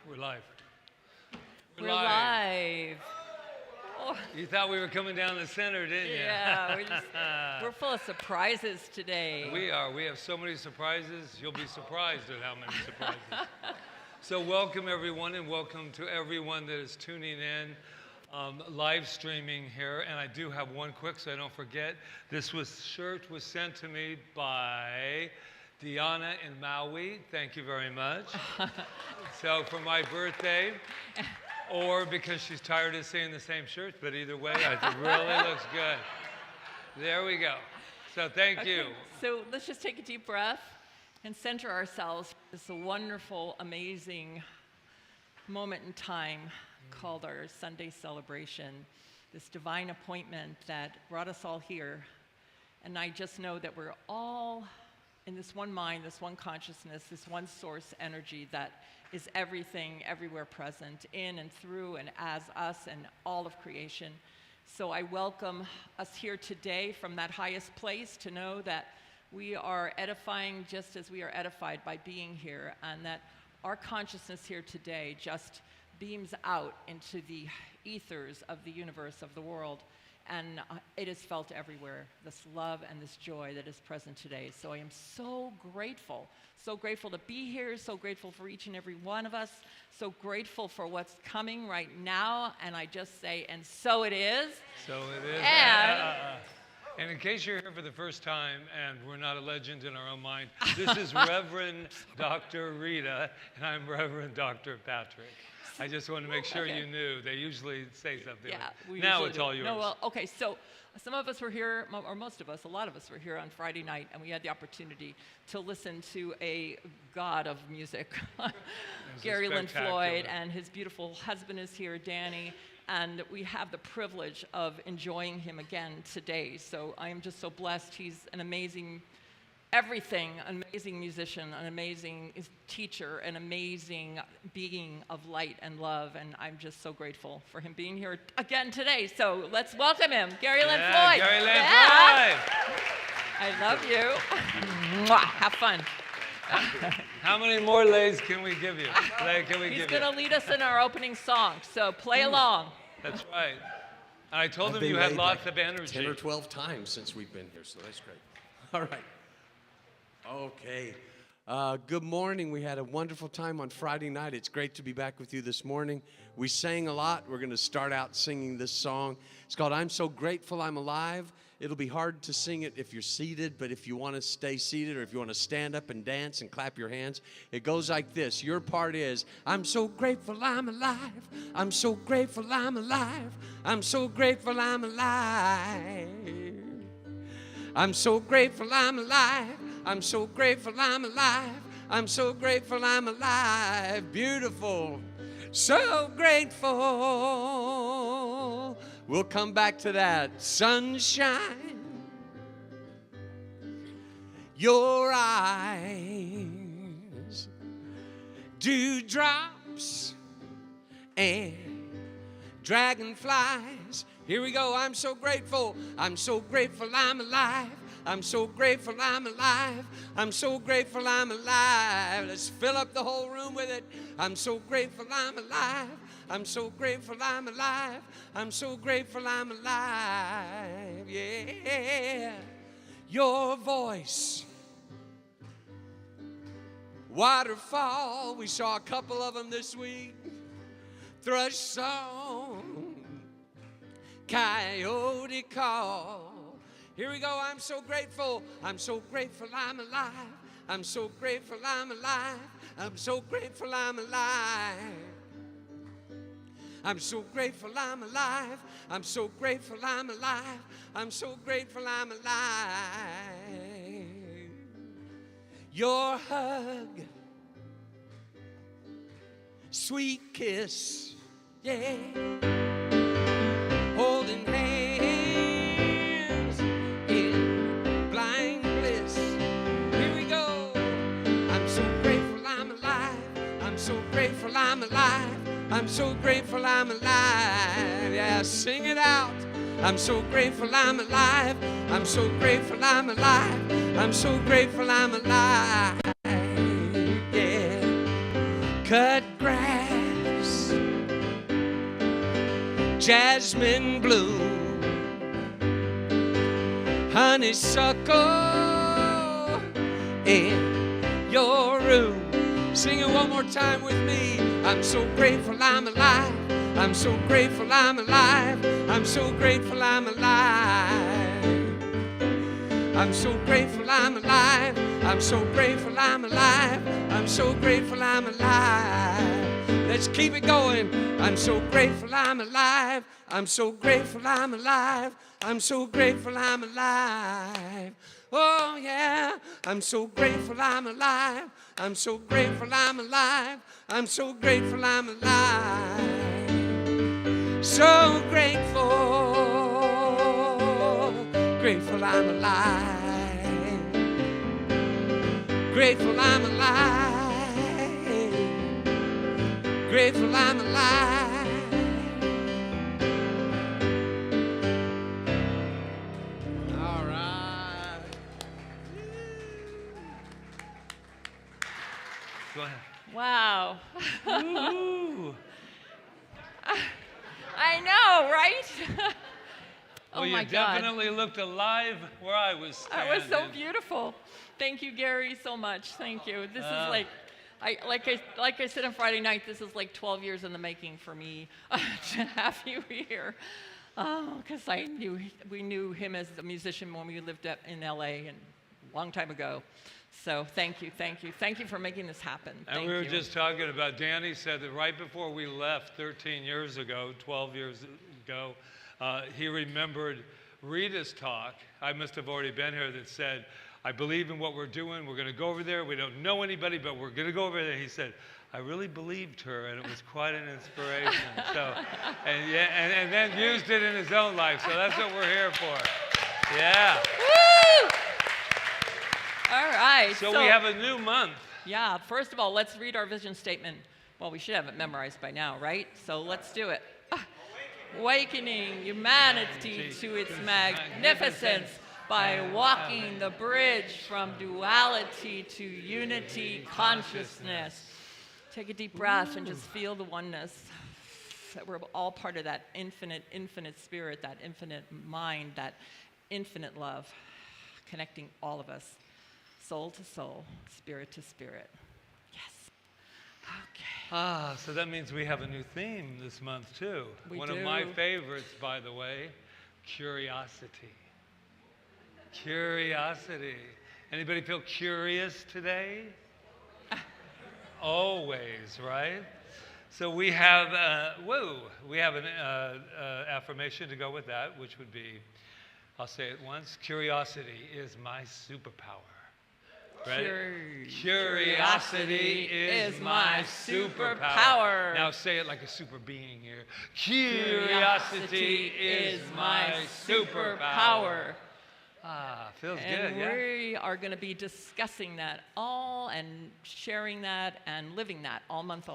We're live. We're live. Oh. You thought we were coming down the center, didn't you? Yeah, we're full of surprises today. We are. We have so many surprises. You'll be surprised at how many surprises. So welcome, everyone, and welcome to everyone that is tuning in, live streaming here. And I do have one quick, so I don't forget. This shirt was sent to me by Deanna in Maui. Thank you very much. So for my birthday, or because she's tired of seeing the same shirts, but either way, I think it really looks good. There we go. So thank you. So let's just take a deep breath and center ourselves. It's a wonderful, amazing moment in time called our Sunday celebration, this divine appointment that brought us all here. And I just know that we're all in this one mind, this one consciousness, this one source energy that is everything, everywhere present, in and through and as us and all of creation. So I welcome us here today from that highest place to know that we are edifying just as we are edified by being here, and that our consciousness here today just beams out into the ethers of the universe, of the world, and it is felt everywhere, this love and this joy that is present today. So I am so grateful to be here, so grateful for each and every one of us, so grateful for what's coming right now, and I just say, and so it is. So it is. And in case you're here for the first time, and we're not a legend in our own mind, this is Reverend Dr. Rita, and I'm Reverend Dr. Patrick. I just wanted to make sure you knew. They usually say something. Yeah, now it's all yours. No, well, okay, so some of us were here, or most of us, a lot of us were here on Friday night, and we had the opportunity to listen to a god of music, Gary Lynn Floyd, and his beautiful husband is here, Danny, and we have the privilege of enjoying him again today. So I am just so blessed. He's an amazing everything, an amazing musician, an amazing teacher, an amazing being of light and love, and I'm just so grateful for him being here again today. So let's welcome him, Gary Lynn Floyd. Gary Lynn Floyd. I love you. Mwah. Have fun. How many more lays can we give you? He's going to lead us in our opening song, so play along. That's right. I told him you had lots of energy. 10 or 12 times since we've been here, so that's great. All right. Okay. Good morning. We had a wonderful time on Friday night. It's great to be back with you this morning. We sang a lot. We're going to start out singing this song. It's called I'm So Grateful I'm Alive. It'll be hard to sing it if you're seated, but if you want to stay seated or if you want to stand up and dance and clap your hands, it goes like this. Your part is, I'm so grateful I'm alive. I'm so grateful I'm alive. I'm so grateful I'm alive. I'm so grateful I'm alive. I'm so grateful I'm alive. I'm so grateful I'm alive. Beautiful. So grateful. We'll come back to that. Sunshine. Your eyes. Dewdrops. And dragonflies. Here we go. I'm so grateful. I'm so grateful I'm alive. I'm so grateful I'm alive. I'm so grateful I'm alive. Let's fill up the whole room with it. I'm so grateful I'm alive. I'm so grateful I'm alive. I'm so grateful I'm alive. Yeah. Your voice. Waterfall. We saw a couple of them this week. Thrush song. Coyote call. Here we go. I'm so grateful. I'm so grateful I'm alive. I'm so grateful I'm alive. I'm so grateful I'm alive. I'm so grateful I'm alive. I'm so grateful I'm alive. I'm so grateful I'm alive. Your hug. Sweet kiss. Yeah. Holding hands in blind bliss. Here we go. I'm so grateful I'm alive. I'm so grateful I'm alive. I'm so grateful I'm alive. Yeah, sing it out. I'm so grateful I'm alive. I'm so grateful I'm alive. I'm so grateful I'm alive. Yeah. Cut grass. jasmine bloom, honeysuckle in your room. Sing it one more time with me. I'm so grateful I'm alive. I'm so grateful I'm alive. I'm so grateful I'm alive. I'm so grateful I'm alive. I'm so grateful I'm alive. I'm so grateful I'm alive. Let's keep it going. I'm so grateful I'm alive. I'm so grateful I'm alive. I'm so grateful I'm alive. Oh yeah, I'm so grateful I'm alive. I'm so grateful I'm alive. I'm so grateful I'm alive. So grateful, grateful I'm alive. Grateful I'm alive. Grateful I'm alive. All right. Go ahead. Wow. Woo-hoo. I know, right? Oh Well, my you God. definitely looked alive where I was That standing. was so beautiful. Thank you, Gary, so much. Thank you. This is like I said on Friday night, this is like 12 years in the making for me to have you here. Because we knew him as a musician when we lived in LA and a long time ago. So thank you for making this happen. And Thank we were you. just talking about, Danny said that right before we left 13 years ago, 12 years ago, he remembered Rita's talk. I must have already been here, that said, I believe in what we're doing. We're going to go over there. We don't know anybody, but we're going to go over there. He said, I really believed her, and it was quite an inspiration. So, and then used it in his own life. So that's what we're here for. Yeah. Woo! All right. So we have a new month. Yeah, first of all, let's read our vision statement. Well, we should have it memorized by now, right? So let's do it. Awakening humanity to its magnificence by walking the bridge from duality to unity consciousness. Take a deep breath and just feel the oneness. That we're all part of that infinite spirit, that infinite mind, that infinite love, connecting all of us. Soul to soul, spirit to spirit. Yes. Okay. So that means we have a new theme this month, too. One of my favorites, by the way, curiosity. Curiosity. Anybody feel curious today? Always, right? So we have, we have an affirmation to go with that, which would be, I'll say it once, curiosity is my superpower. Right? Curiosity is my superpower. Now say it like a super being here. Curiosity is my superpower. Feels good, yeah? We are going to be discussing that all and sharing that and living that all month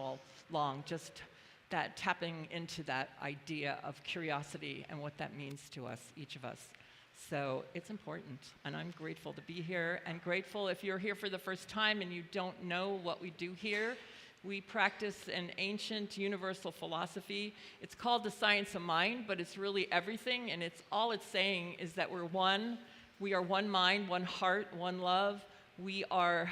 long, just that tapping into that idea of curiosity and what that means to us, each of us. So it's important, and I'm grateful to be here, and grateful if you're here for the first time and you don't know what we do here. We practice an ancient universal philosophy. It's called the science of mind, but it's really everything, and it's saying is that we're one. We are one mind, one heart, one love. We are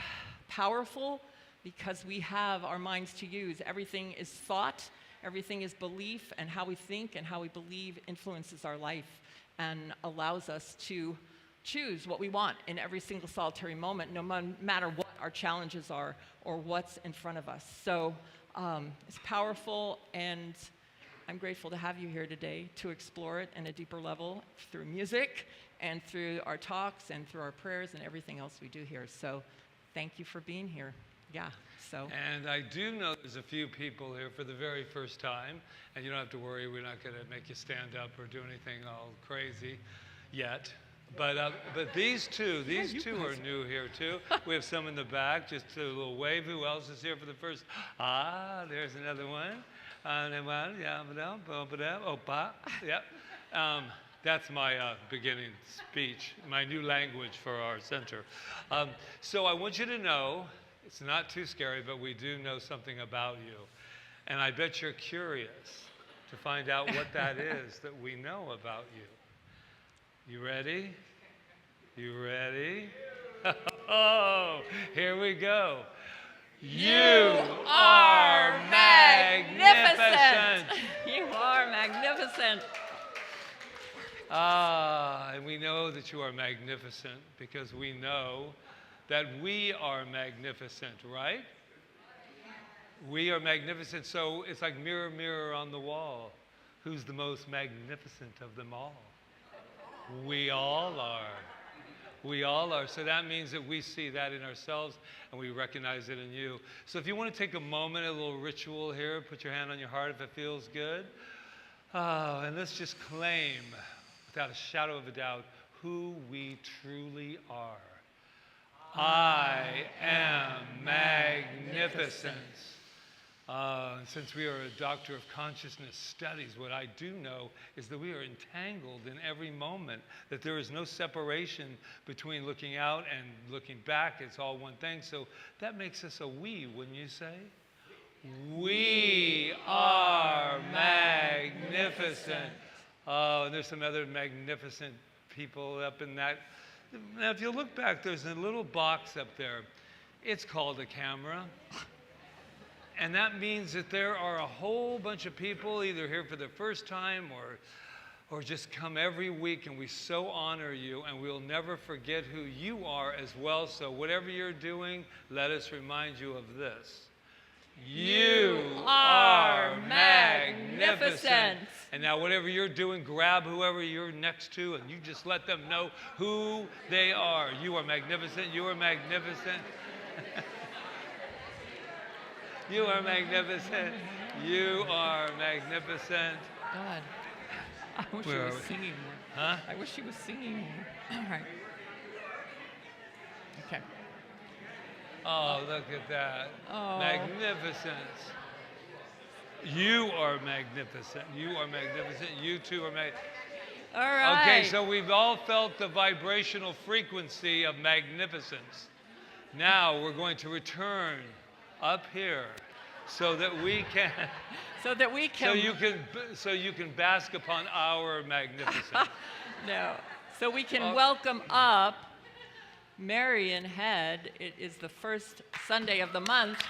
powerful because we have our minds to use. Everything is thought, everything is belief, and how we think and how we believe influences our life and allows us to choose what we want in every single solitary moment, no matter what our challenges are or what's in front of us. So it's powerful, and I'm grateful to have you here today to explore it in a deeper level through music and through our talks and through our prayers and everything else we do here. So thank you for being here. Yeah. And I do know there's a few people here for the very first time, and you don't have to worry, we're not going to make you stand up or do anything all crazy yet. But these two are new here too. We have some in the back, just a little wave. Who else is here for the first? There's another one. Yep. That's my beginning speech, my new language for our center. So I want you to know, it's not too scary, but we do know something about you. And I bet you're curious. to find out what that is that we know about you. You ready? You ready? Oh, here we go. You are magnificent. You are magnificent. And we know that you are magnificent because we know that we are magnificent, right? We are magnificent, so it's like mirror, mirror on the wall. Who's the most magnificent of them all? We all are. We all are. So that means that we see that in ourselves and we recognize it in you. So if you want to take a moment, a little ritual here, put your hand on your heart if it feels good. And let's just claim, without a shadow of a doubt, who we truly are. I am magnificent. Since we are a doctor of consciousness studies, what I do know is that we are entangled in every moment, that there is no separation between looking out and looking back. It's all one thing. So that makes us a we, wouldn't you say? We are magnificent. Oh, and there's some other magnificent people up in that. Now, if you look back, there's a little box up there. It's called a camera. And that means that there are a whole bunch of people either here for the first time or just come every week, and we so honor you, and we'll never forget who you are as well. So whatever you're doing, let us remind you of this. You are magnificent. And now whatever you're doing, grab whoever you're next to and you just let them know who they are. You are magnificent. You are magnificent. You are magnificent. You are magnificent. God, I wish he was singing more. Huh? I wish he was singing more. All right. Okay. Oh, look at that. Oh. Magnificence. You are magnificent. You are magnificent. You too are magnificent. All right. Okay, so we've all felt the vibrational frequency of magnificence. Now we're going to return up here so that we can so you can bask upon our magnificence. No. So we can welcome up Marion Head. It is the first Sunday of the month.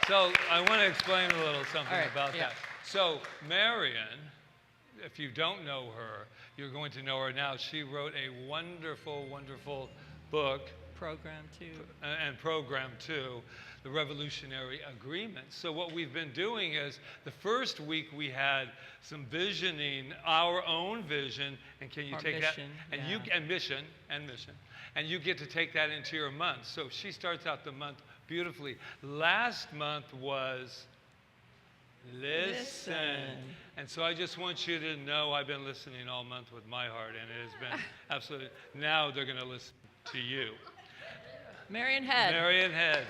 So I want to explain a little something about yeah. that. So Marion, if you don't know her, you're going to know her now. She wrote a wonderful, wonderful book. Program 2. And program 2, the Revolutionary Agreement. So what we've been doing is the first week we had some visioning, our own vision, and can you Our take mission, that? And yeah. mission. And you get to take that into your month. So she starts out the month beautifully. Last month was listen. And so I just want you to know I've been listening all month with my heart, and it has been absolutely, now they're going to listen to you. Marion Head. Marion Head.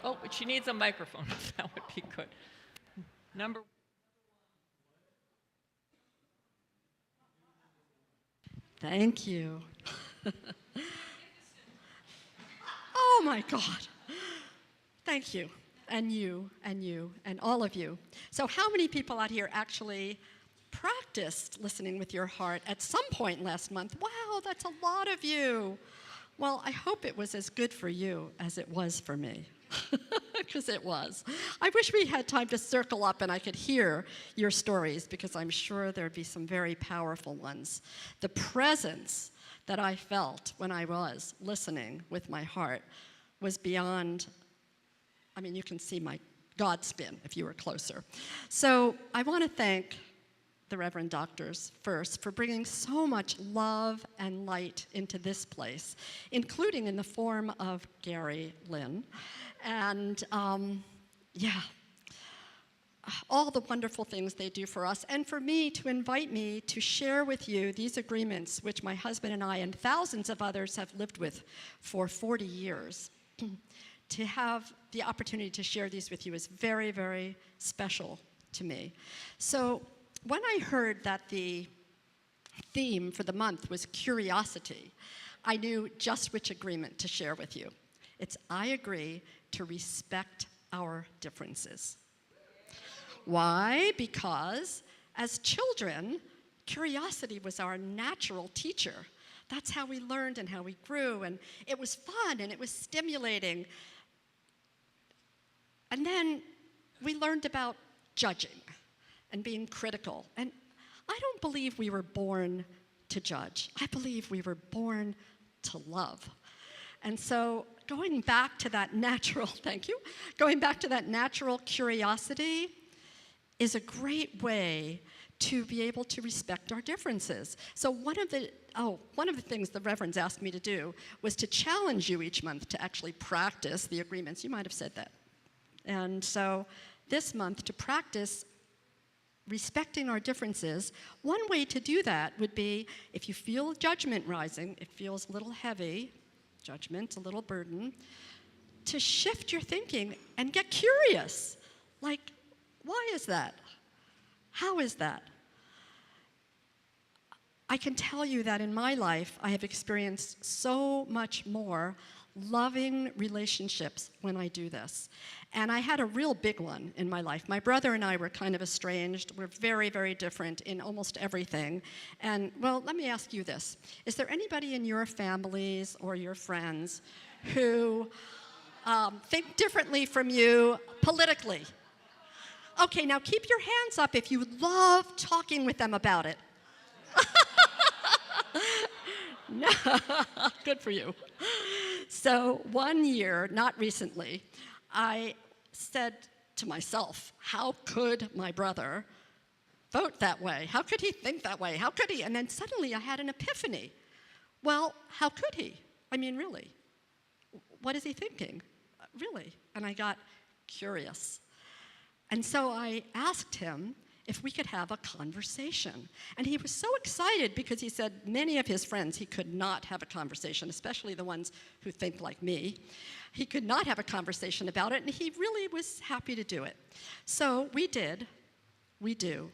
Oh, but she needs a microphone. That would be good. Number. Thank you. Oh my God. Thank you. And you, and you, and all of you. So how many people out here actually practiced listening with your heart at some point last month? Wow, that's a lot of you. Well, I hope it was as good for you as it was for me, because it was. I wish we had time to circle up and I could hear your stories, because I'm sure there'd be some very powerful ones. The presence that I felt when I was listening with my heart was beyond, I mean, you can see my God spin if you were closer. So I want to thank the Reverend Doctors first for bringing so much love and light into this place, including in the form of Gary Lynn. And all the wonderful things they do for us, and for me to invite me to share with you these agreements, which my husband and I and thousands of others have lived with for 40 years. To have the opportunity to share these with you is very, very special to me. So when I heard that the theme for the month was curiosity, I knew just which agreement to share with you. It's I agree to respect our differences. Why? Because as children, curiosity was our natural teacher. That's how we learned and how we grew, and it was fun and it was stimulating. And then we learned about judging and being critical. And I don't believe we were born to judge. I believe we were born to love. And so going back to that natural, thank you, going back to that natural curiosity is a great way to be able to respect our differences. So one of the things the reverends asked me to do was to challenge you each month to actually practice the agreements. You might have said that. And so this month, to practice respecting our differences, one way to do that would be if you feel judgment rising, it feels a little heavy, judgment, a little burden, to shift your thinking and get curious. Like, why is that? How is that? I can tell you that in my life, I have experienced so much more loving relationships when I do this. And I had a real big one in my life. My brother and I were kind of estranged. We're very, very different in almost everything. And, well, let me ask you this. Is there anybody in your families or your friends who think differently from you politically? Okay, now keep your hands up if you love talking with them about it. No, good for you. So one year, not recently, I said to myself, how could my brother vote that way? How could he think that way? How could he? And then suddenly I had an epiphany. Well, how could he? I mean, really, what is he thinking? Really? And I got curious. And so I asked him if we could have a conversation. And he was so excited because he said many of his friends he could not have a conversation, especially the ones who think like me. He could not have a conversation about it, and he really was happy to do it. So we did, we do,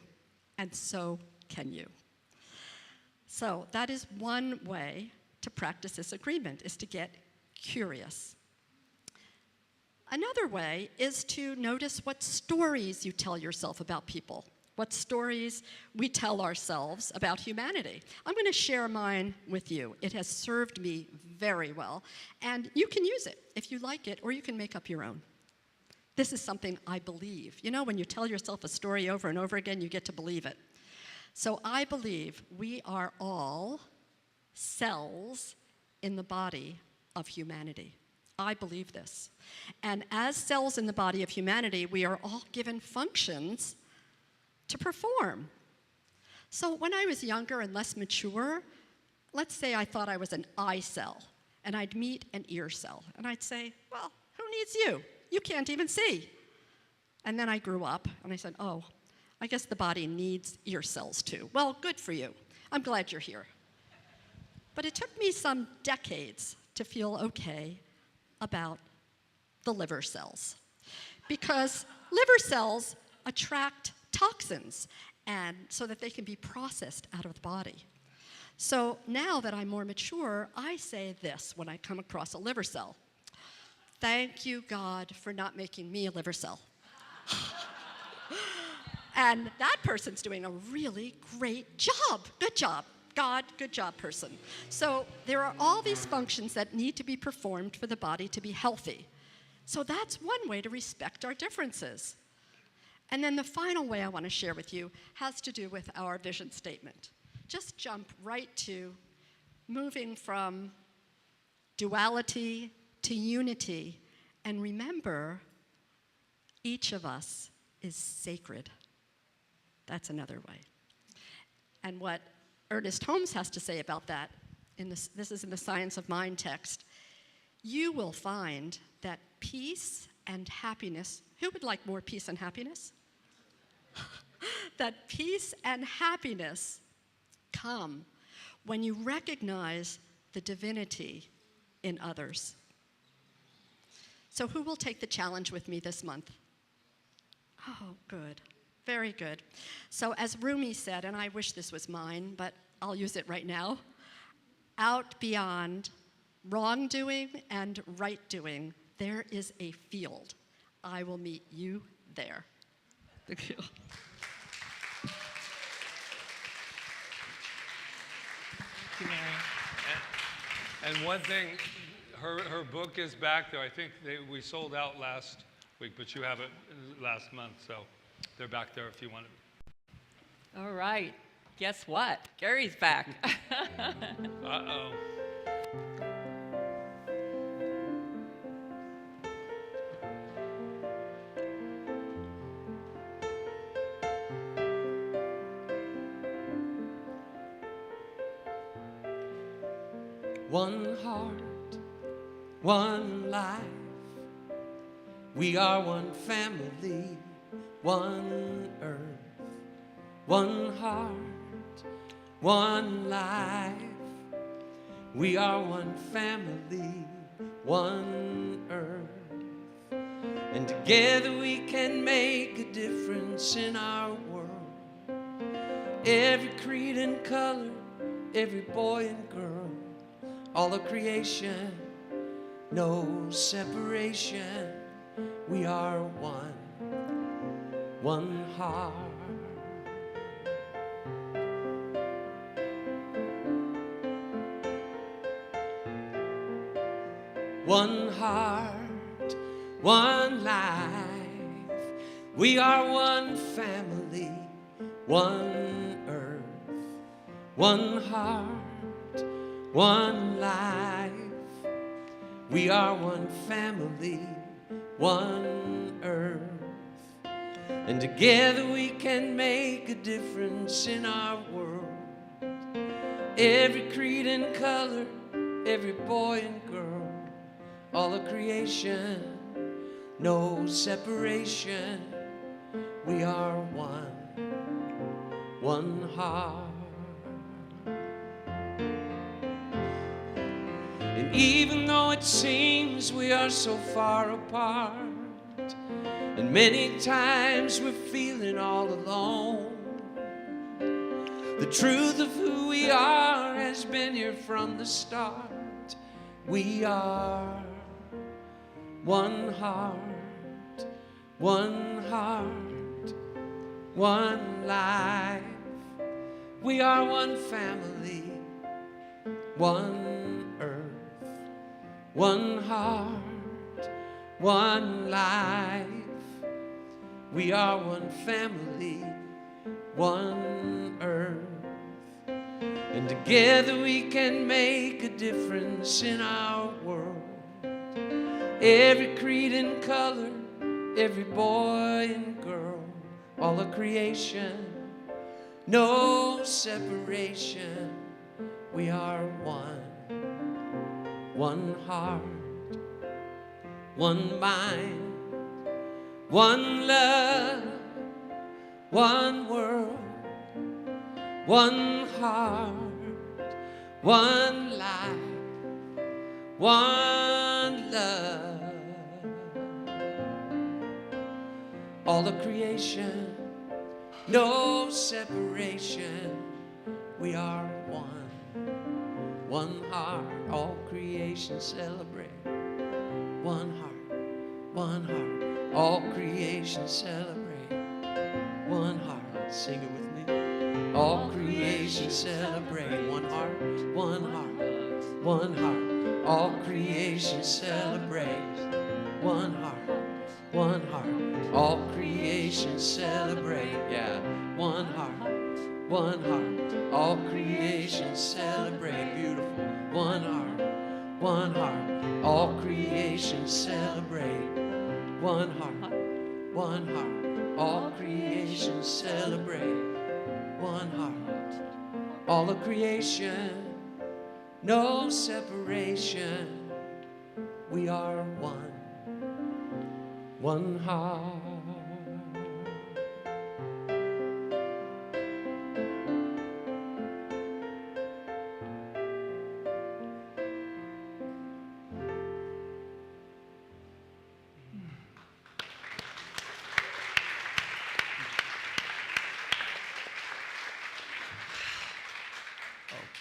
and so can you. So that is one way to practice this agreement, is to get curious. Another way is to notice what stories you tell yourself about people, what stories we tell ourselves about humanity. I'm going to share mine with you. It has served me very well, and you can use it if you like it, or you can make up your own. This is something I believe. You know, when you tell yourself a story over and over again, you get to believe it. So I believe we are all cells in the body of humanity. I believe this. And as cells in the body of humanity, we are all given functions to perform. So when I was younger and less mature, let's say I thought I was an eye cell, and I'd meet an ear cell, and I'd say, well, who needs you? You can't even see. And then I grew up, and I said, oh, I guess the body needs ear cells too. Well, good for you. I'm glad you're here. But it took me some decades to feel okay about the liver cells, because liver cells attract toxins, and so that they can be processed out of the body. So now that I'm more mature, I say this when I come across a liver cell: thank you, God, for not making me a liver cell. And that person's doing a really great job. Good job, God, good job, person. So there are all these functions that need to be performed for the body to be healthy. So that's one way to respect our differences. And then the final way I want to share with you has to do with our vision statement. Just jump right to moving from duality to unity, and remember, each of us is sacred. That's another way. And what Ernest Holmes has to say about that, this is in the Science of Mind text, you will find that peace and happiness, who would like more peace and happiness? That peace and happiness come when you recognize the divinity in others. So who will take the challenge with me this month? Oh, good. Very good. So as Rumi said, and I wish this was mine, but I'll use it right now, out beyond wrongdoing and right doing, there is a field. I will meet you there. Thank you. Thank you, Mary. And one thing, her book is back there. I think we sold out last week, but you have it last month, so they're back there if you want it. All right. Guess what? Gary's back. Uh-oh. One heart, one life. We are one family, one earth. One heart, one life. We are one family, one earth. And together we can make a difference in our world. Every creed and color, every boy and girl, all of creation, no separation. We are one, one heart. One heart, one life. We are one family, one earth. One heart, one life. We are one family, one earth. And together we can make a difference in our world. Every creed and color, every boy and girl, all of creation, no separation. We are one, one heart. And even though it seems we are so far apart, and many times we're feeling all alone, the truth of who we are has been here from the start. We are one heart, one heart, one life. We are one family, one earth. One heart, one life. We are one family, one earth. And together we can make a difference in our world. Every creed and color, every boy and girl, all of creation, no separation. We are one. One heart, one mind, one love, one world, one heart, one life, one love. All of creation, no separation. We are one. One heart, all creation celebrate. One heart, all creation celebrate. One heart, sing it with me. All creation celebrate. One heart, one heart, one heart, all creation celebrate. One heart, all creation celebrate. Yeah, one heart, all creation celebrate. Beautiful. One heart, all creation celebrate. One heart, all creation celebrate. One heart, all of creation, no separation. We are one, one heart.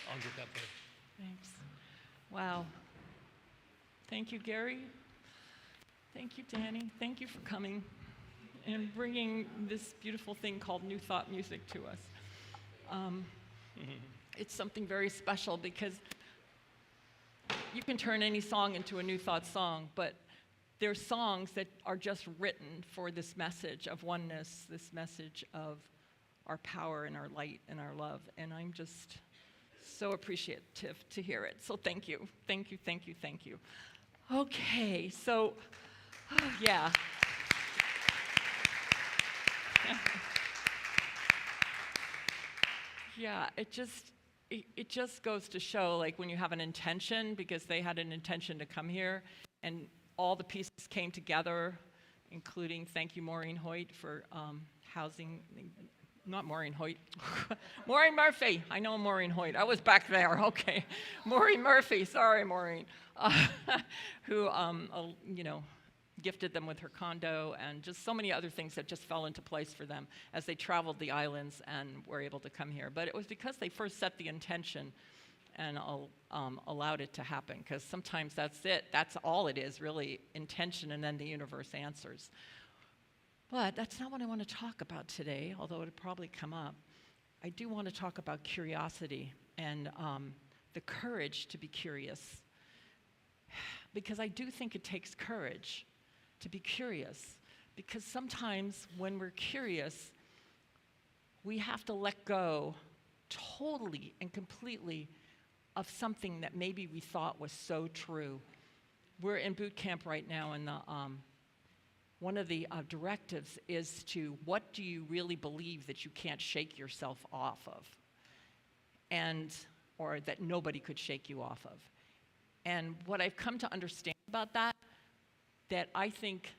I'll get that for you. Thanks. Wow. Thank you, Gary. Thank you, Danny. Thank you for coming and bringing this beautiful thing called New Thought music to us. It's something very special because you can turn any song into a New Thought song, but there's songs that are just written for this message of oneness, this message of our power and our light and our love. And I'm just so appreciative to hear it. So thank you. Thank you, thank you, thank you. Okay, so, yeah. Yeah, it just goes to show, like, when you have an intention, because they had an intention to come here, and all the pieces came together, including, thank you, Maureen Hoyt, for housing, not Maureen Hoyt, Maureen Murphy. I know Maureen Hoyt. I was back there, okay. Maureen Murphy, sorry, Maureen, who, gifted them with her condo, and just so many other things that just fell into place for them as they traveled the islands and were able to come here. But it was because they first set the intention and allowed it to happen, because sometimes that's it. That's all it is, really, intention, and then the universe answers. But that's not what I want to talk about today, although it'll probably come up. I do want to talk about curiosity and the courage to be curious, because I do think it takes courage to be curious, because sometimes when we're curious, we have to let go totally and completely of something that maybe we thought was so true. We're in boot camp right now, and one of the directives is to, what do you really believe that you can't shake yourself off of? Or that nobody could shake you off of. And what I've come to understand about that I think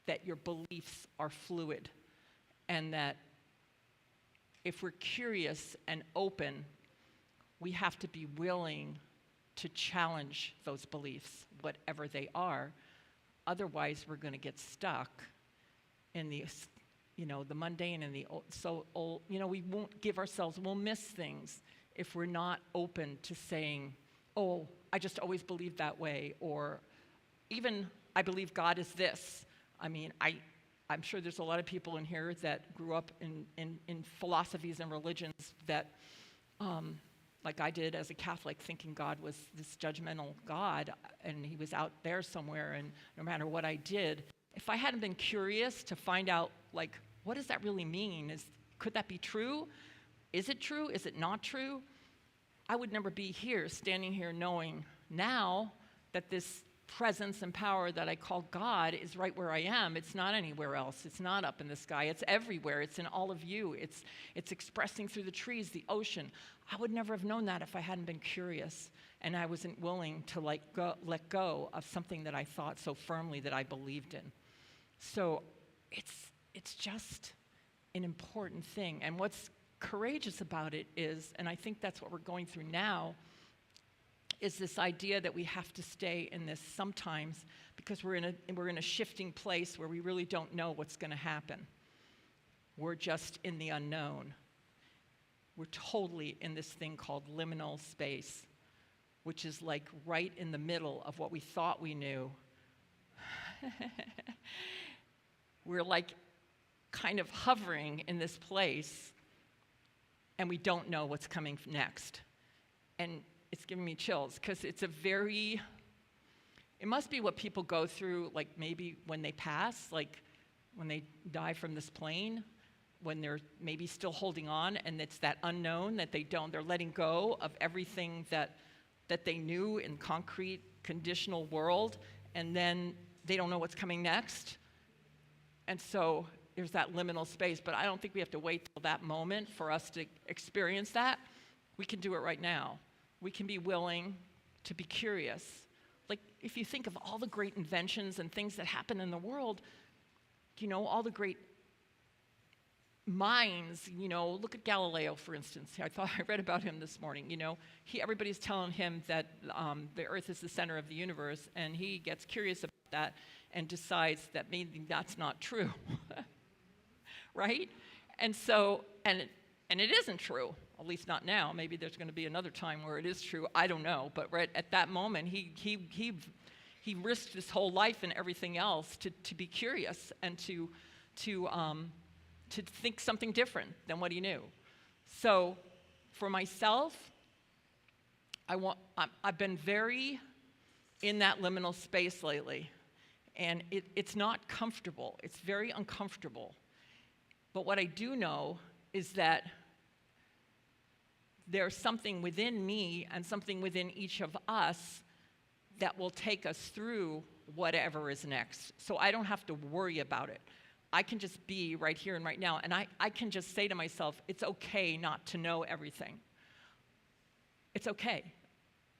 that your beliefs are fluid, and that if we're curious and open, we have to be willing to challenge those beliefs, whatever they are. Otherwise, we're going to get stuck in the mundane and we won't give ourselves, we'll miss things if we're not open to saying, oh, I just always believed that way, or even, I believe God is this. I mean, I'm sure there's a lot of people in here that grew up in philosophies and religions that, like I did as a Catholic, thinking God was this judgmental God, and he was out there somewhere, and no matter what I did, if I hadn't been curious to find out, like, what does that really mean? Could that be true? Is it true? Is it not true? I would never be here, standing here, knowing now that this presence and power that I call God is right where I am. It's not anywhere else. It's not up in the sky. It's everywhere. It's in all of you. It's expressing through the trees, the ocean. I would never have known that if I hadn't been curious, and I wasn't willing to let go of something that I thought so firmly that I believed in. So it's just an important thing. And what's courageous about it is, and I think that's what we're going through now, is this idea that we have to stay in this sometimes, because we're in a shifting place where we really don't know what's going to happen. We're just in the unknown. We're totally in this thing called liminal space, which is like right in the middle of what we thought we knew. We're like kind of hovering in this place, and we don't know what's coming next. And it's giving me chills, because it must be what people go through, like maybe when they pass, like when they die from this plane, when they're maybe still holding on, and it's that unknown that they're letting go of everything that they knew in concrete, conditional world, and then they don't know what's coming next. And so there's that liminal space, but I don't think we have to wait till that moment for us to experience that. We can do it right now. We can be willing to be curious. Like, if you think of all the great inventions and things that happen in the world, all the great minds, look at Galileo, for instance. I read about him this morning. Everybody's telling him that the Earth is the center of the universe, and he gets curious about that and decides that maybe that's not true, right? And so, and it isn't true. At least not now. Maybe there's going to be another time where it is true. I don't know. But right at that moment, he risked his whole life and everything else to be curious and to think something different than what he knew. So for myself, I've been very in that liminal space lately. And it's not comfortable. It's very uncomfortable. But what I do know is that there's something within me and something within each of us that will take us through whatever is next. So I don't have to worry about it. I can just be right here and right now. And I can just say to myself, it's okay not to know everything. It's okay.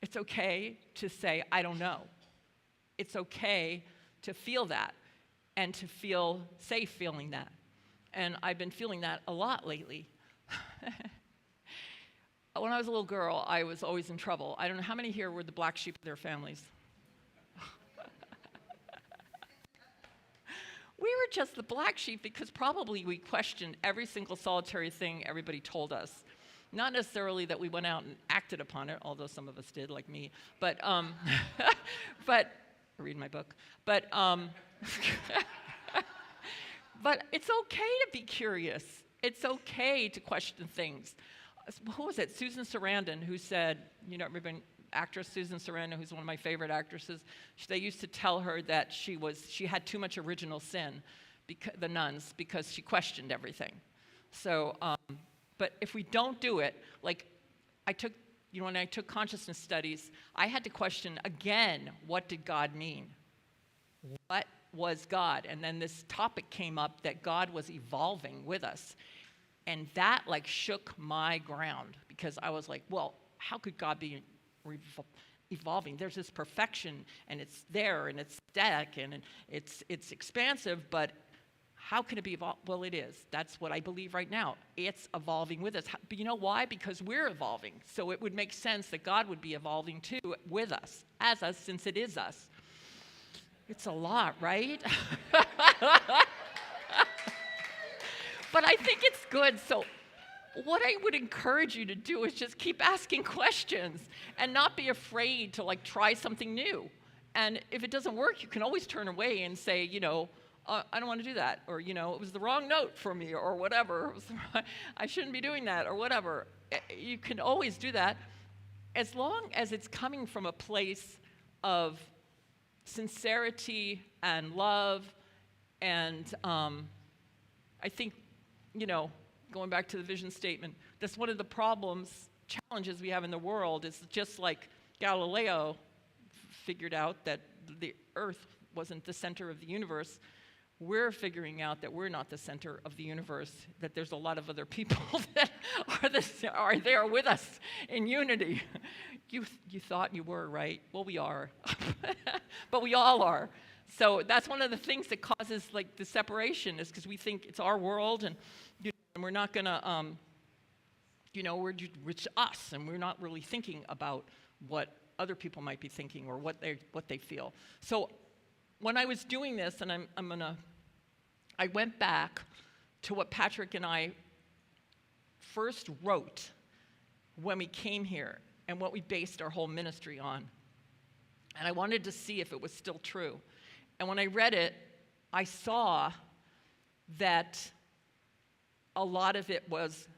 It's okay to say, I don't know. It's okay to feel that and to feel safe feeling that. And I've been feeling that a lot lately. When I was a little girl, I was always in trouble. I don't know how many here were the black sheep of their families. We were just the black sheep because probably we questioned every single solitary thing everybody told us. Not necessarily that we went out and acted upon it, although some of us did, like me. But read my book. But but it's okay to be curious. It's okay to question things. Who was it? Susan Sarandon, who said, actress Susan Sarandon, who's one of my favorite actresses, they used to tell her that she had too much original sin, the nuns, because she questioned everything. So, but if we don't do it, like when I took consciousness studies, I had to question again, what did God mean? What was God? And then this topic came up that God was evolving with us. And that shook my ground because I was like, well, how could God be evolving? There's this perfection and it's there and it's static and it's expansive, but how can it be evolved? Well, it is. That's what I believe right now. It's evolving with us. But you know why? Because we're evolving. So it would make sense that God would be evolving too with us, as us, since it is us. It's a lot, right? But I think it's good. So what I would encourage you to do is just keep asking questions and not be afraid to try something new. And if it doesn't work, you can always turn away and say, I don't want to do that, or it was the wrong note for me, or whatever. I shouldn't be doing that, or whatever. You can always do that, as long as it's coming from a place of sincerity and love. And I think, going back to the vision statement, that's one of the challenges we have in the world. Is just like Galileo figured out that the Earth wasn't the center of the universe. We're figuring out that we're not the center of the universe, that there's a lot of other people that are there with us in unity. You thought you were, right? Well, we are. But we all are. So that's one of the things that causes the separation, is because we think it's our world and we're not going to, it's us, and we're not really thinking about what other people might be thinking or what they feel. So when I was doing this, and I went back to what Patrick and I first wrote when we came here and what we based our whole ministry on. And I wanted to see if it was still true. And when I read it, I saw that a lot of it was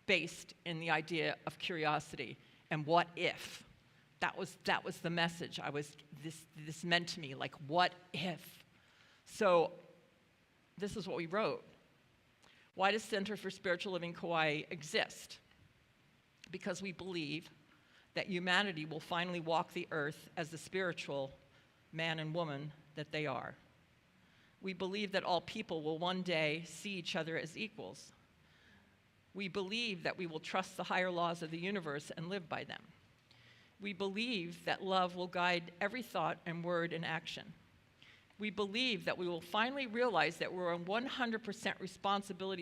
based in the idea of curiosity and what if. That was the message. This meant to me, what if? So this is what we wrote. Why does Center for Spiritual Living Kauai exist? Because we believe that humanity will finally walk the earth as the spiritual man and woman that they are. We believe that all people will one day see each other as equals. We believe that we will trust the higher laws of the universe and live by them. We believe that love will guide every thought and word and action. We believe that we will finally realize that we're 100% responsible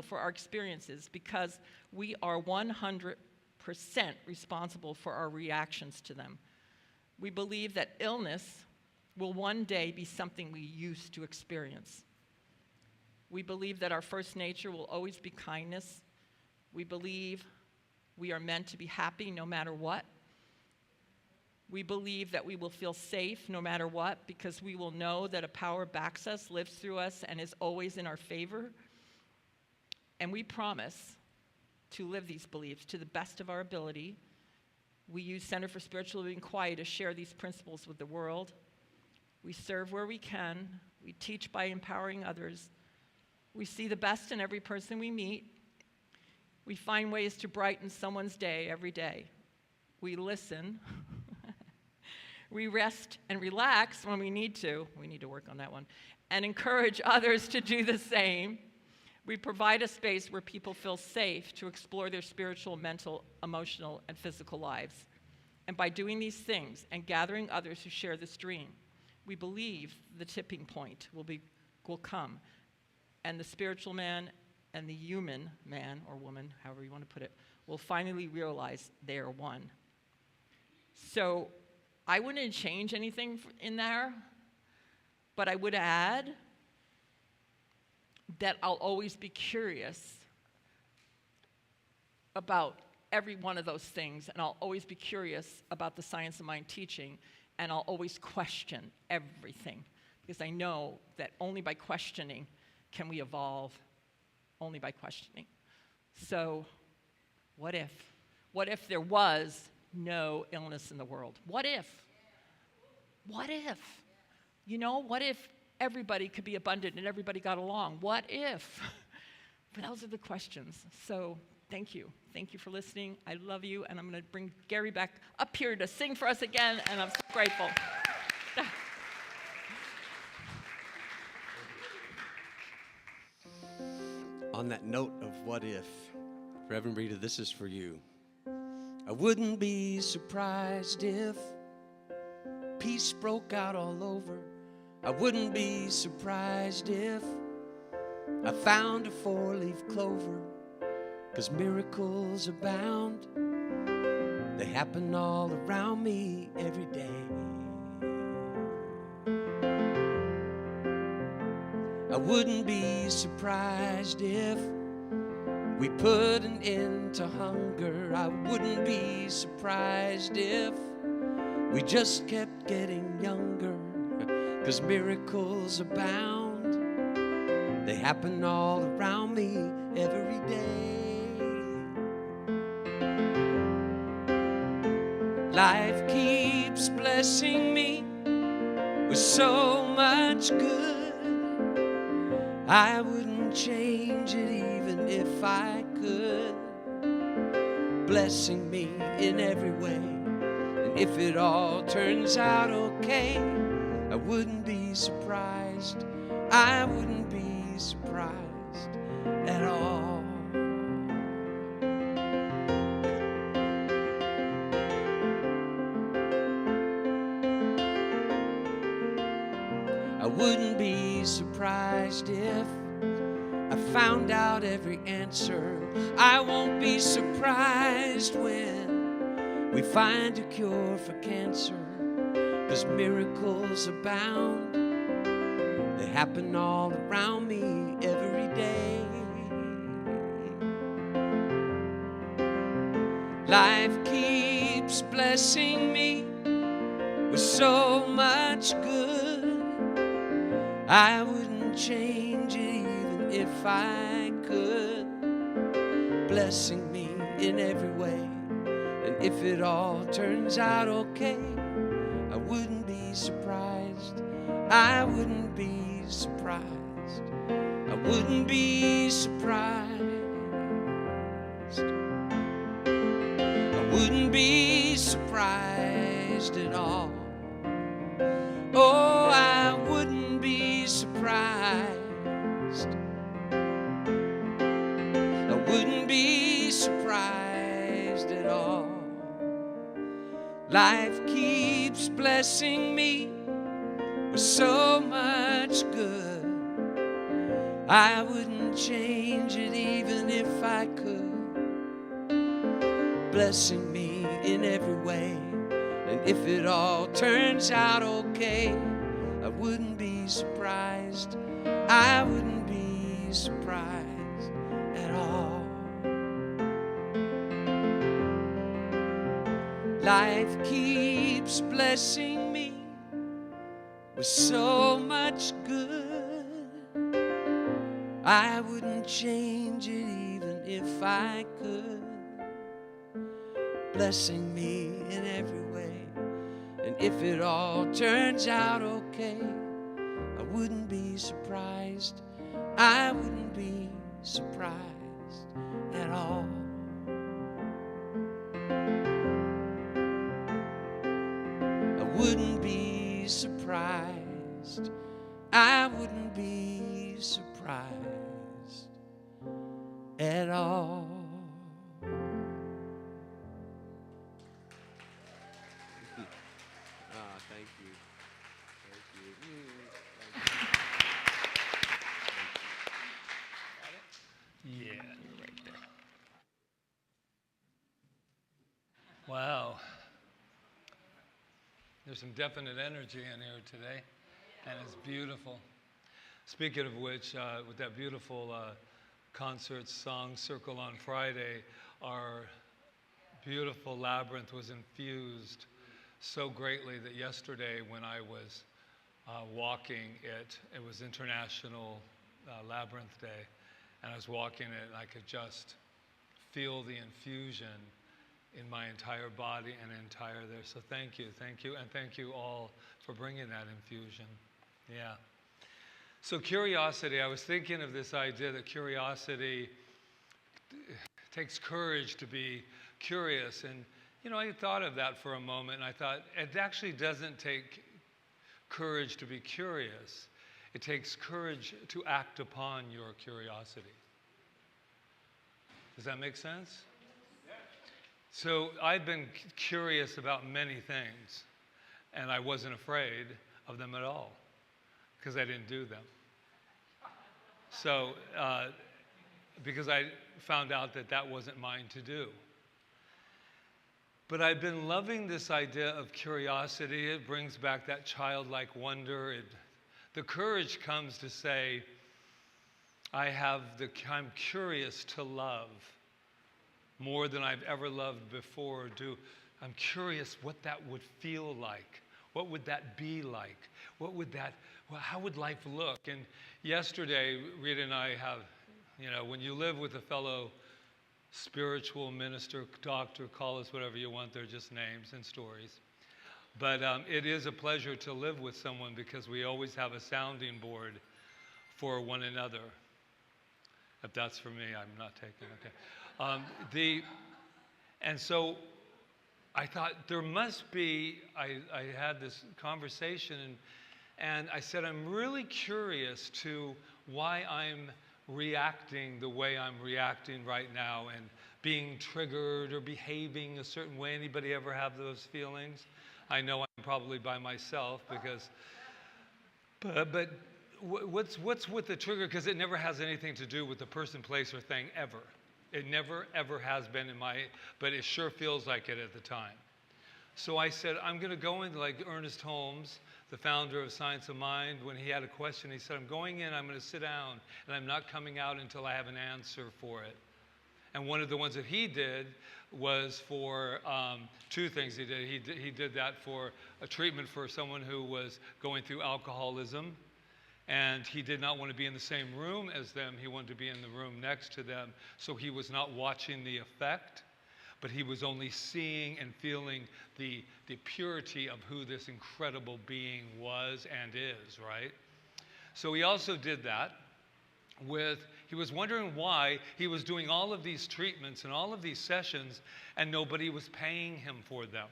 for our experiences, because we are 100% responsible for our reactions to them. We believe that illness will one day be something we used to experience. We believe that our first nature will always be kindness, We believe we are meant to be happy no matter what. We believe that we will feel safe no matter what, because we will know that a power backs us, lives through us, and is always in our favor. And we promise to live these beliefs to the best of our ability. We use Center for Spiritual Living Kauai to share these principles with the world. We serve where we can. We teach by empowering others. We see the best in every person we meet. We find ways to brighten someone's day every day. We listen. We rest and relax when we need to. We need to work on that one. And encourage others to do the same. We provide a space where people feel safe to explore their spiritual, mental, emotional, and physical lives. And by doing these things and gathering others who share this dream, we believe the tipping point will come, and the spiritual man and the human man or woman, however you want to put it, will finally realize they are one. So I wouldn't change anything in there, but I would add that I'll always be curious about every one of those things, and I'll always be curious about the science of mind teaching, and I'll always question everything, because I know that only by questioning can we evolve, only by questioning. So what if? What if there was no illness in the world? What if? What if? You know, what if everybody could be abundant and everybody got along? What if? But those are the questions. So thank you. Thank you for listening. I love you, and I'm going to bring Gary back up here to sing for us again, and I'm so grateful. On that note of what if, Reverend Rita, this is for you. I wouldn't be surprised if peace broke out all over. I wouldn't be surprised if I found a four-leaf clover, 'cause miracles abound. They happen all around me every day. I wouldn't be surprised if we put an end to hunger. I wouldn't be surprised if we just kept getting younger, 'cause miracles abound. They happen all around me every day. Life keeps blessing me with so much good. I wouldn't change it even if I could. Blessing me in every way. And if it all turns out okay, I wouldn't be surprised. I wouldn't be surprised at all. I wouldn't be surprised if I found out every answer. I won't be surprised when we find a cure for cancer, 'cause miracles abound. They happen all around me every day. Life keeps blessing me with so much good. I wouldn't change it even if I could. Blessing me in every way. And if it all turns out okay, I wouldn't be surprised. I wouldn't be surprised. I wouldn't be surprised. I wouldn't be surprised at all. Oh, I wouldn't be surprised. I wouldn't be surprised at all. Life keeps blessing me with so much good. I wouldn't change it even if I could. Blessing me in every way. And if it all turns out okay, I wouldn't be surprised. I wouldn't be surprised at all. Life keeps blessing me with so much good. I wouldn't change it even if I could. Blessing me in every way. And if it all turns out okay, I wouldn't be surprised. I wouldn't be surprised at all. I wouldn't be surprised. I wouldn't be surprised at all. Thank you. Yeah, you're right there. Wow. There's some definite energy in here today, and it's beautiful. Speaking of which, with that beautiful concert song Circle on Friday, our beautiful labyrinth was infused so greatly that yesterday when I was walking it was International Labyrinth Day, and I was walking it and I could just feel the infusion in my entire body and entire there. So thank you, and thank you all for bringing that infusion. Yeah. So curiosity, I was thinking of this idea that curiosity takes courage to be curious. And, you know, I thought of that for a moment, and I thought, it actually doesn't take courage to be curious. It takes courage to act upon your curiosity. Does that make sense? So I've been curious about many things, and I wasn't afraid of them at all, because I didn't do them. So, because I found out that that wasn't mine to do. But I've been loving this idea of curiosity. It brings back that childlike wonder. The courage comes to say, I'm curious to love more than I've ever loved before. I'm curious what that would feel like. What would that be like? How would life look? And yesterday, Rita and I have, you know, when you live with a fellow spiritual minister, doctor, call us whatever you want, they're just names and stories. But it is a pleasure to live with someone because we always have a sounding board for one another. If that's for me, I'm not taking, okay. And so I thought there must be, I had this conversation and I said, I'm really curious to why I'm reacting the way I'm reacting right now and being triggered or behaving a certain way. Anybody ever have those feelings? I know I'm probably by myself because, but what's with the trigger? Because it never has anything to do with the person, place, or thing ever. It never, ever has been but it sure feels like it at the time. So I said, I'm going to go into like Ernest Holmes, the founder of Science of Mind. When he had a question, he said, I'm going in, I'm going to sit down, and I'm not coming out until I have an answer for it. And one of the ones that he did was for two things he did. He did that for a treatment for someone who was going through alcoholism, and he did not want to be in the same room as them. He wanted to be in the room next to them, so he was not watching the effect, but he was only seeing and feeling the purity of who this incredible being was and is, right? So he also did that he was wondering why he was doing all of these treatments and all of these sessions and nobody was paying him for them.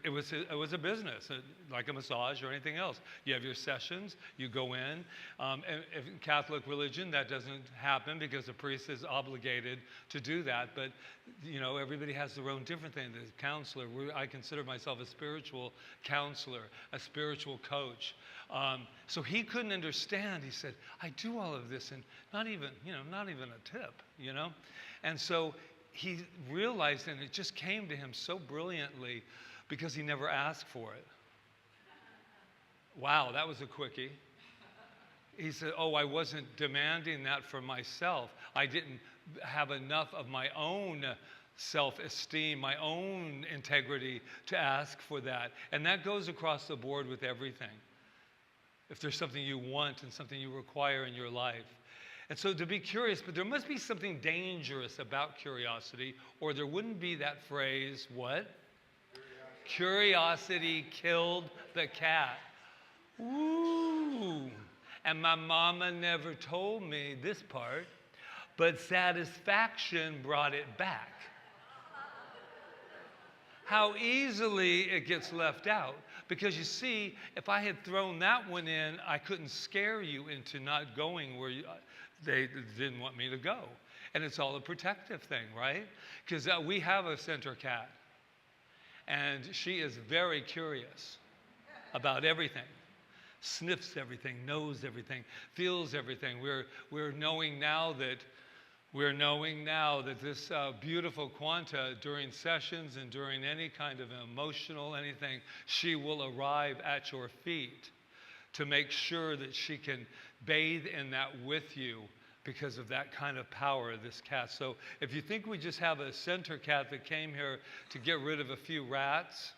It was a business, like a massage or anything else. You have your sessions, you go in. And in Catholic religion, that doesn't happen because the priest is obligated to do that. But, you know, everybody has their own different thing. The counselor, I consider myself a spiritual counselor, a spiritual coach. So he couldn't understand. He said, I do all of this and not even a tip, you know? And so he realized, and it just came to him so brilliantly, because he never asked for it. Wow, that was a quickie. He said, oh, I wasn't demanding that for myself. I didn't have enough of my own self-esteem, my own integrity to ask for that. And that goes across the board with everything. If there's something you want and something you require in your life. And so to be curious, but there must be something dangerous about curiosity, or there wouldn't be that phrase, what? Curiosity killed the cat. Ooh. And my mama never told me this part, but satisfaction brought it back. How easily it gets left out. Because you see, if I had thrown that one in, I couldn't scare you into not going where they didn't want me to go. And it's all a protective thing, right? Because we have a center cat. And she is very curious about everything. Sniffs everything, knows everything, feels everything. We're knowing now that this beautiful Quanta, during sessions and during any kind of emotional anything, she will arrive at your feet to make sure that she can bathe in that with you because of that kind of power of this cat. So if you think we just have a center cat that came here to get rid of a few rats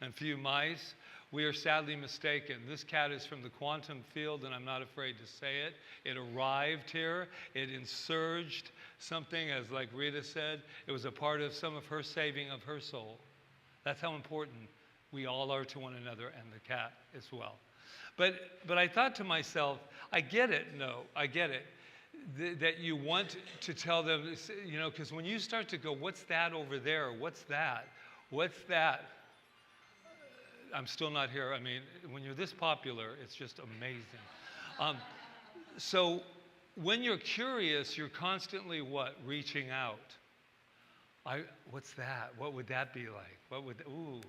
and a few mice, we are sadly mistaken. This cat is from the quantum field, and I'm not afraid to say it. It arrived here. It insurged something, as like Rita said, it was a part of some of her saving of her soul. That's how important we all are to one another, and the cat as well. But I thought to myself, I get it. No, I get it. That you want to tell them, you know, because when you start to go, what's that over there? What's that? What's that? I'm still not here. I mean, when you're this popular, it's just amazing. So when you're curious, you're constantly what? Reaching out. What's that? What would that be like? What would, ooh.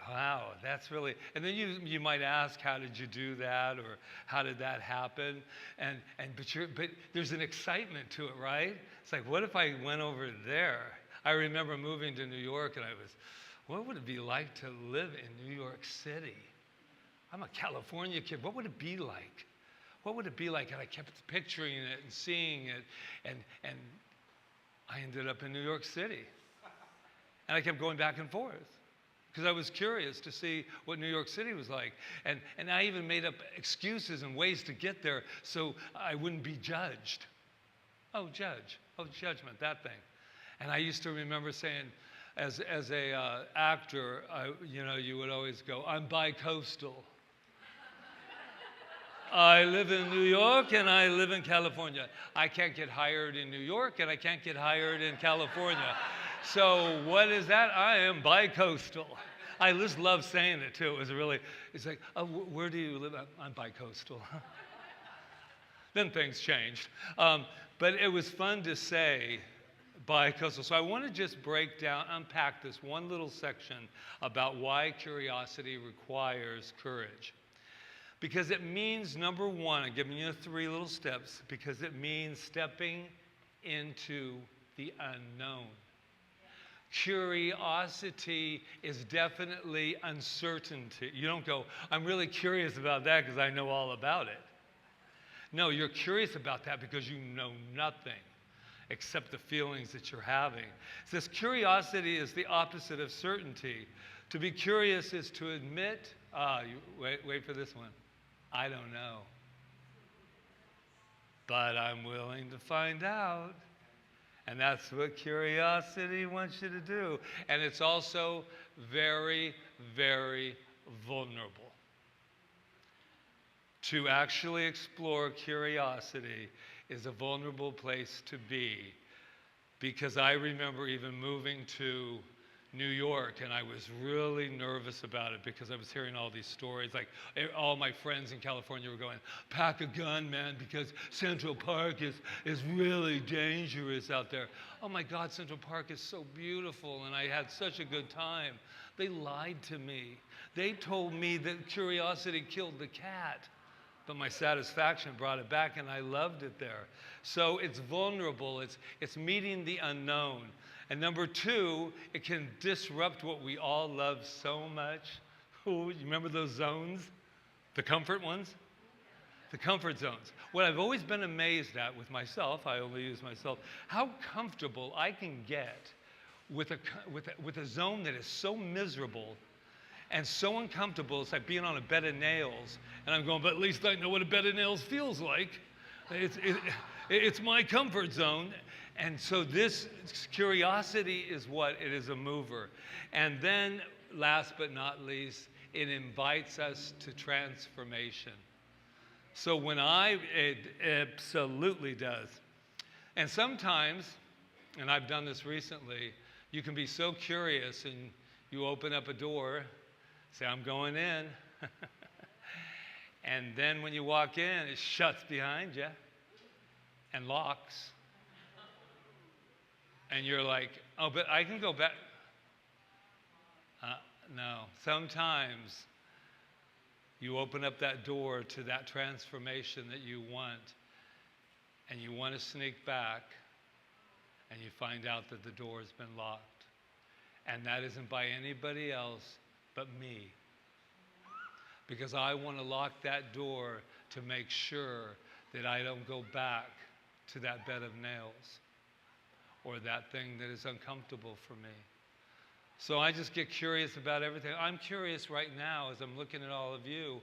Wow, that's really, and then you might ask, how did you do that, or how did that happen? But there's an excitement to it, right? It's like, what if I went over there? I remember moving to New York, and what would it be like to live in New York City? I'm a California kid. What would it be like? What would it be like? And I kept picturing it and seeing it, and I ended up in New York City. And I kept going back and forth because I was curious to see what New York City was like. And I even made up excuses and ways to get there so I wouldn't be judged. Oh, judgment, that thing. And I used to remember saying, as a actor, you would always go, I'm bi-coastal. I live in New York and I live in California. I can't get hired in New York and I can't get hired in California. So what is that? I am bi-coastal. I just love saying it too. It's like, oh, where do you live? I'm bi-coastal. Then things changed. But it was fun to say bi-coastal. So I want to just unpack this one little section about why curiosity requires courage. Because it means, number one, I'm giving you 3 little steps, because it means stepping into the unknown. Curiosity is definitely uncertainty. You don't go, I'm really curious about that because I know all about it. No, you're curious about that because you know nothing except the feelings that you're having. It says curiosity is the opposite of certainty. To be curious is to admit, wait for this one, I don't know. But I'm willing to find out. And that's what curiosity wants you to do. And it's also very, very vulnerable. To actually explore curiosity is a vulnerable place to be. Because I remember even moving to New York, and I was really nervous about it because I was hearing all these stories. Like, all my friends in California were going, pack a gun, man, because Central Park is really dangerous out there. Oh my God, Central Park is so beautiful, and I had such a good time. They lied to me. They told me that curiosity killed the cat, but my satisfaction brought it back, and I loved it there. So it's vulnerable. It's meeting the unknown. And number 2, it can disrupt what we all love so much. Ooh, you remember those zones? The comfort ones? The comfort zones. What I've always been amazed at with myself, I only use myself, how comfortable I can get with a zone that is so miserable and so uncomfortable. It's like being on a bed of nails. And I'm going, but at least I know what a bed of nails feels like. It's my comfort zone. And so this curiosity is what? It is a mover. And then, last but not least, it invites us to transformation. So it absolutely does. And sometimes, and I've done this recently, you can be so curious and you open up a door, say, I'm going in. And then when you walk in, it shuts behind you and locks. And you're like, oh, but I can go back. No, sometimes you open up that door to that transformation that you want, and you want to sneak back, and you find out that the door has been locked. And that isn't by anybody else but me. Because I want to lock that door to make sure that I don't go back to that bed of nails or that thing that is uncomfortable for me. So I just get curious about everything. I'm curious right now as I'm looking at all of you.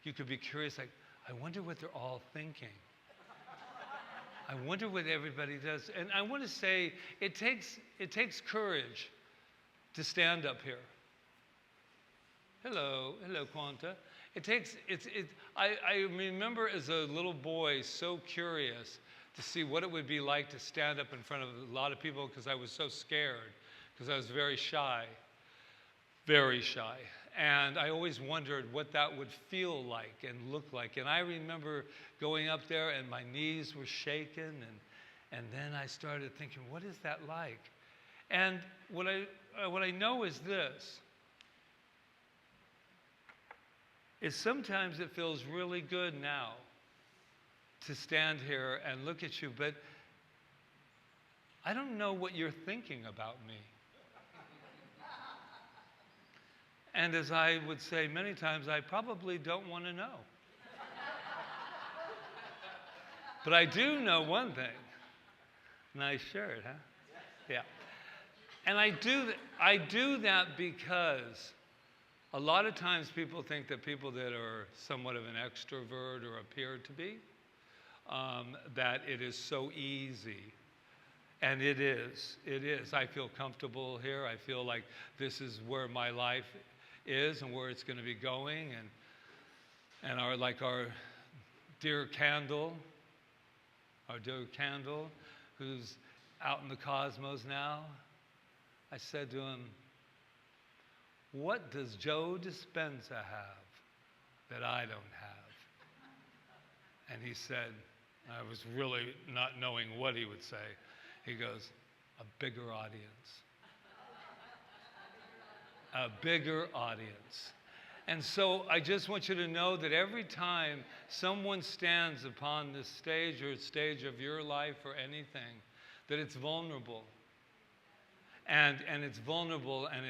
You could be curious, like, I wonder what they're all thinking. I wonder what everybody does. And I want to say, it takes courage to stand up here. Hello, Quanta. I remember as a little boy so curious to see what it would be like to stand up in front of a lot of people because I was so scared. Because I was very shy. And I always wondered what that would feel like and look like. And I remember going up there and my knees were shaking, and then I started thinking, what is that like? And what I know is this, is sometimes it feels really good now to stand here and look at you, but I don't know what you're thinking about me. And as I would say many times, I probably don't want to know. But I do know one thing. Nice shirt, huh? Yeah. And I do that because a lot of times people think that people that are somewhat of an extrovert or appear to be, that it is so easy. And it is. I feel comfortable here. I feel like this is where my life is and where it's going to be going. And our dear Candle, who's out in the cosmos now, I said to him, what does Joe Dispenza have that I don't have? And he said, I was really not knowing what he would say. He goes, a bigger audience. A bigger audience. And so I just want you to know that every time someone stands upon this stage or stage of your life or anything, that it's vulnerable. And it's vulnerable and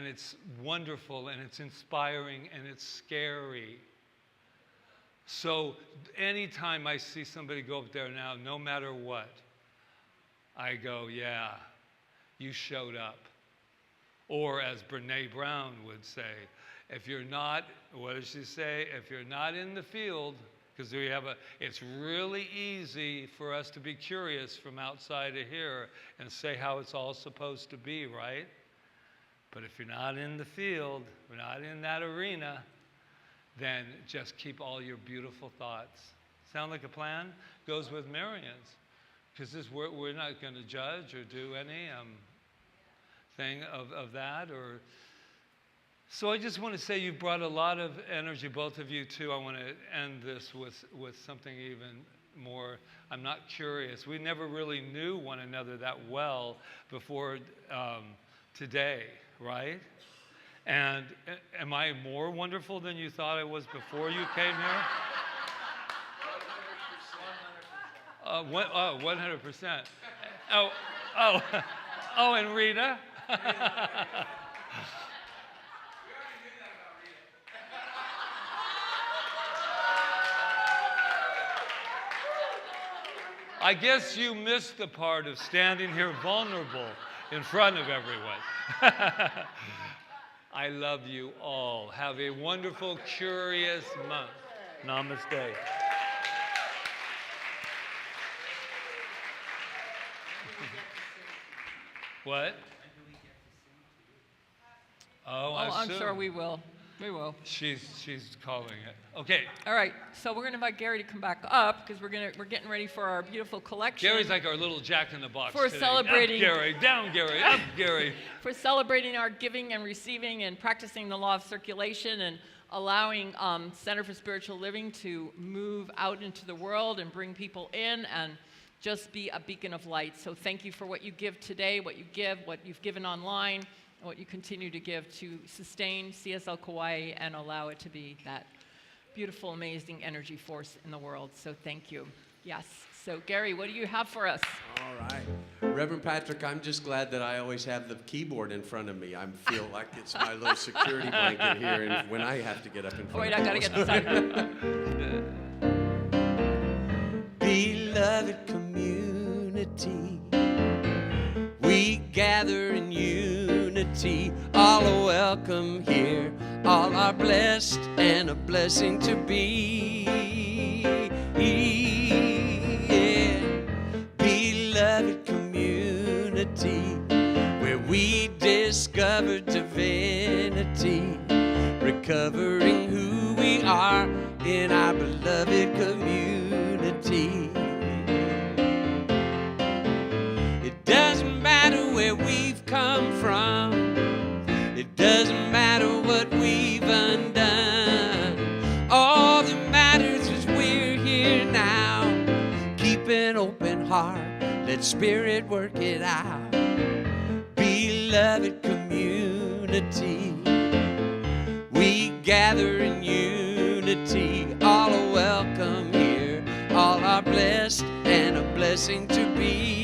it's wonderful and it's inspiring and it's scary. So anytime I see somebody go up there now, no matter what, I go, yeah, you showed up. Or as Brene Brown would say, if you're not, what does she say? If you're not in the field, because it's really easy for us to be curious from outside of here and say how it's all supposed to be, right? But if you're not in the field, we're not in that arena, then just keep all your beautiful thoughts. Sound like a plan? Goes with Marian's. Because we're not going to judge or do any thing of that. So I just want to say you've brought a lot of energy, both of you too. I want to end this with something even more. I'm not curious. We never really knew one another that well before today, right? And am I more wonderful than you thought I was before you came here? 100%. Oh, and Rita? I guess you missed the part of standing here vulnerable in front of everyone. I love you all. Have a wonderful, curious month. Namaste. What? Oh, I'm sure we will. We will. She's calling it. Okay. All right. So we're going to invite Gary to come back up because we're getting ready for our beautiful collection. Gary's like our little Jack in the Box For today. celebrating. Up Gary, down Gary, up Gary. For celebrating our giving and receiving and practicing the law of circulation and allowing Center for Spiritual Living to move out into the world and bring people in and just be a beacon of light. So thank you for what you give today, what you give, what you've given online, and what you continue to give to sustain CSL Kauai and allow it to be that beautiful, amazing energy force in the world. So thank you. Yes. So Gary, what do you have for us? All right. Reverend Patrick, I'm just glad that I always have the keyboard in front of me. I feel like it's my little security blanket here and when I have to get up in front Oh, wait, of I got to get this out. Beloved community, we gather in unity, all are welcome here, all are blessed and a blessing to be. Yeah. Beloved community, where we discover divinity, recovering who we are in our beloved community. It doesn't matter where we've come from, it doesn't matter what we've undone, all that matters is we're here now. Keep an open heart, let Spirit work it out. Beloved community, we gather in unity, all are welcome here, all are blessed and a blessing to be.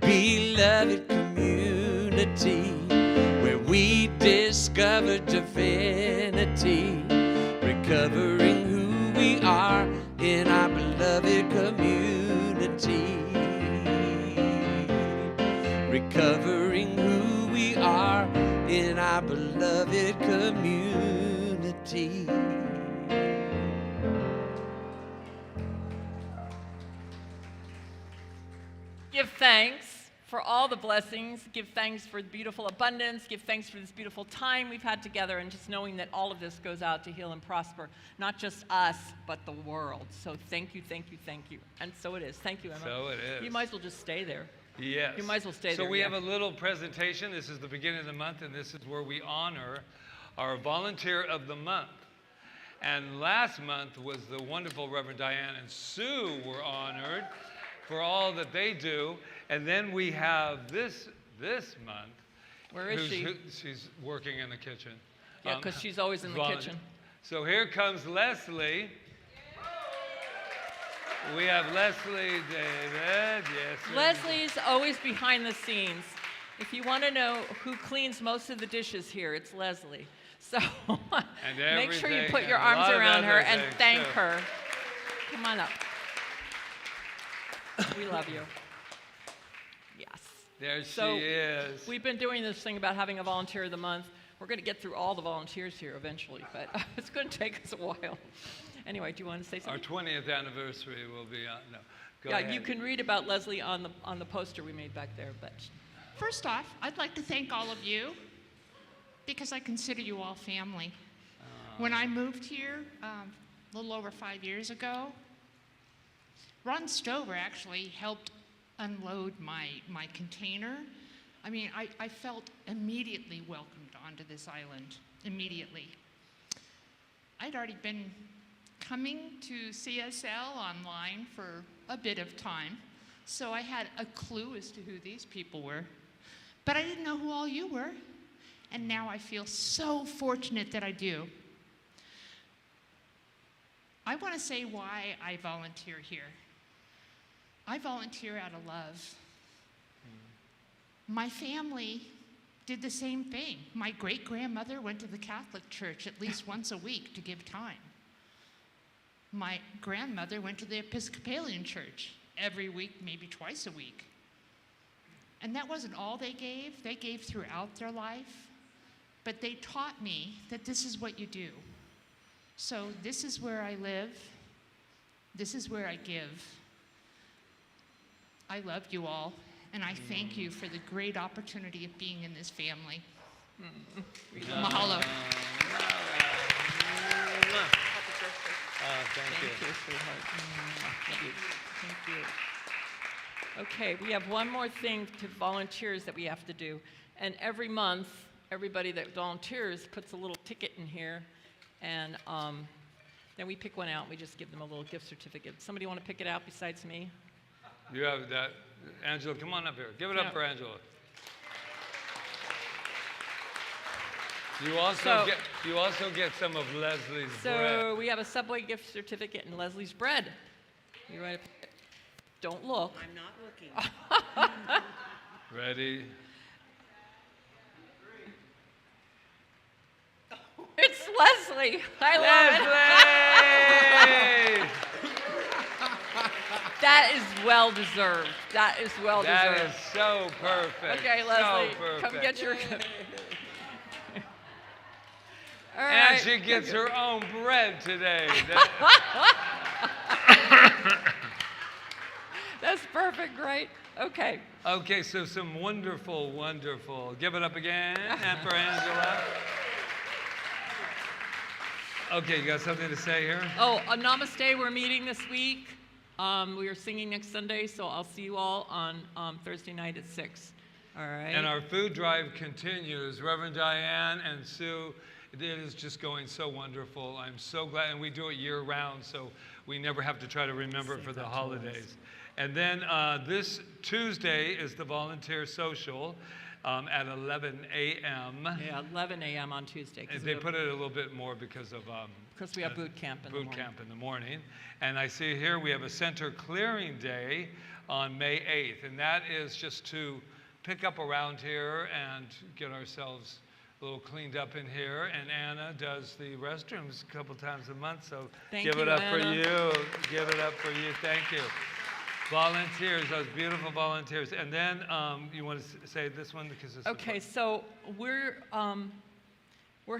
Beloved community, where we discover divinity, recovering who we are in our beloved community. Recovering who we are in our beloved community. Give thanks for all the blessings. Give thanks for the beautiful abundance. Give thanks for this beautiful time we've had together, and just knowing that all of this goes out to heal and prosper, not just us, but the world. So thank you, thank you, thank you. And so it is. Thank you, Emma. So it is. You might as well just stay there. Yes. You might as well stay there. So we yeah. have a little presentation. This is the beginning of the month, and this is where we honor our volunteer of the month. And last month was the wonderful Reverend Diane and Sue were honored for all that they do. And then we have this month. Where is she? She's working in the kitchen. Yeah, because she's always in the kitchen. So here comes Leslie. We have Leslie, David. Yes. Leslie's always behind the scenes. If you want to know who cleans most of the dishes here, it's Leslie. So make sure you put your arms around her and thank her. Come on up. We love you. Yes. There she is. We've been doing this thing about having a volunteer of the month. We're going to get through all the volunteers here eventually, but it's going to take us a while. Anyway, do you want to say something? Our 20th anniversary will be on. No, go yeah, ahead. you can read about Leslie on the poster we made back there. But first off, I'd like to thank all of you because I consider you all family. When I moved here a little over 5 years ago, Ron Stover actually helped unload my container. I mean, I felt immediately welcomed onto this island, immediately. I'd already been coming to CSL online for a bit of time, so I had a clue as to who these people were. But I didn't know who all you were, and now I feel so fortunate that I do. I want to say why I volunteer here. I volunteer out of love. My family did the same thing. My great-grandmother went to the Catholic Church at least once a week to give time. my grandmother went to the Episcopalian church every week, maybe twice a week. And that wasn't all they gave. They gave throughout their life. But they taught me that this is what you do. So this is where I live. This is where I give. I love you all, and I thank you for the great opportunity of being in this family. Mahalo. Thank you. Thank you, sweetheart. Thank you. Thank you. Okay, we have one more thing to volunteers that we have to do. And every month, everybody that volunteers puts a little ticket in here, and then we pick one out and we just give them a little gift certificate. Somebody want to pick it out besides me? You have that. Angela, come on up here. Give it up for Angela. You also get some of Leslie's bread. So we have a Subway gift certificate and Leslie's bread. You ready? Don't look. I'm not looking. Ready? It's Leslie. I love it. Leslie! That is well deserved. That is well That deserved. is so perfect. Okay, Leslie, So perfect. come get your. All And right. she gets her own bread today. That's perfect, right? Okay. Okay, so some wonderful, wonderful. Give it up again and for Angela. Okay, you got something to say here? Oh, namaste. We're meeting this week. We are singing next Sunday, so I'll see you all on Thursday night at 6. All right. And our food drive continues. Reverend Diane and Sue, it is just going so wonderful. I'm so glad, and we do it year round, so we never have to try to remember it for the holidays. And then this Tuesday is the volunteer social at 11 a.m. Yeah, 11 a.m. on Tuesday. They put it a little bit more because of Because we have boot camp in the morning. boot camp in the morning. And I see here we have a center clearing day on May 8th, and that is just to pick up around here and get ourselves a little cleaned up in here. And Anna does the restrooms a couple times a month, so Thank give you, it up Anna. for you. Give it up for you. Thank you. Volunteers, those beautiful volunteers. And then you want to say this one because it's Okay, so we're